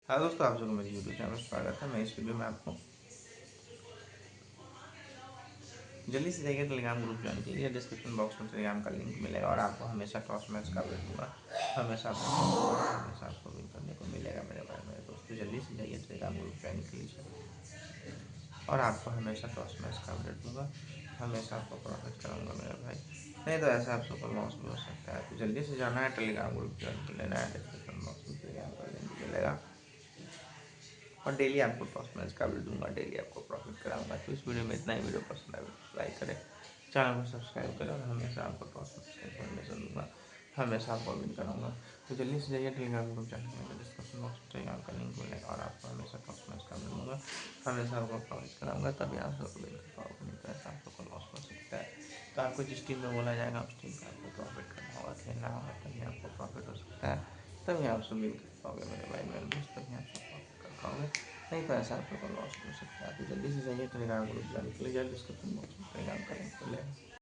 हाँ दोस्तों, आप सबको मेरे यूट्यूब चैनल में स्वागत है। मैं इस वीडियो में आपको जल्दी से जाइए टेलीग्राम ग्रुप ज्वाइन कीजिए। डिस्क्रिप्शन बॉक्स में टेलीग्राम का लिंक मिलेगा और आपको हमेशा क्रॉस मैच का अपडेट दूंगा। हमेशा आपको विन करने को मिलेगा मेरे भाई मेरे दोस्तों। जल्दी से जाइए टेलीग्राम ग्रुप ज्वाइन कीजिए और आपको हमेशा क्रॉस मैच का अपडेट दूंगा। हमेशा आपको प्रॉफिट कराऊंगा मेरे भाई। नहीं तो ऐसा आप सबको लॉस भी हो सकता है। तो जल्दी से जाना है, टेलीग्राम ग्रुप ज्वाइन कर लेना है। डिस्क्रिप्शन बॉक्स में टेलीग्राम का लिंक मिलेगा और डेली आपको टॉस मैच का भी दूंगा। डेली आपको प्रॉफिट कराऊंगा। तो इस वीडियो में इतना ही। वीडियो पसंद आए तो लाइक करें, चैनल को सब्सक्राइब करें और हमेशा आपको टॉस मैच का इन्फॉर्मेशन दूंगा। हमेशा आपको विन कराऊंगा। तो जल्दी से जाइए टेलीग्राम ग्रुप ज्वाइन करेंगे। डिस्क्रिप्शन बॉक्स में टेलीग्राम का लिंक मिलेगा और आपको हमेशा टॉस मैच का दूंगा। हमेशा आपको प्रॉफिट कराऊंगा, तभी आप सबको विन कर पाओगे। नहीं तो ऐसा आप सबको लॉस हो सकता है। तो आपको जिस टीम में बोला जाएगा उस टीम का आपको प्रॉफिट करना होगा, खेलना होगा, तभी आपको प्रॉफिट हो सकता है। तभी आप सब विन कर पाओगे मेरे भाई मेरे दोस्त। तभी आप सब प्रॉफिट कर पाओगे। नहीं तो ऐसा आप लोग को लॉस हो सकता है। तो जल्दी से जाइए टेलीग्राम ग्रुप ज्वाइन कर लीजिए। डिस्क्रिप्शन बॉक्स में टेलीग्राम का लिंक मिलेगा।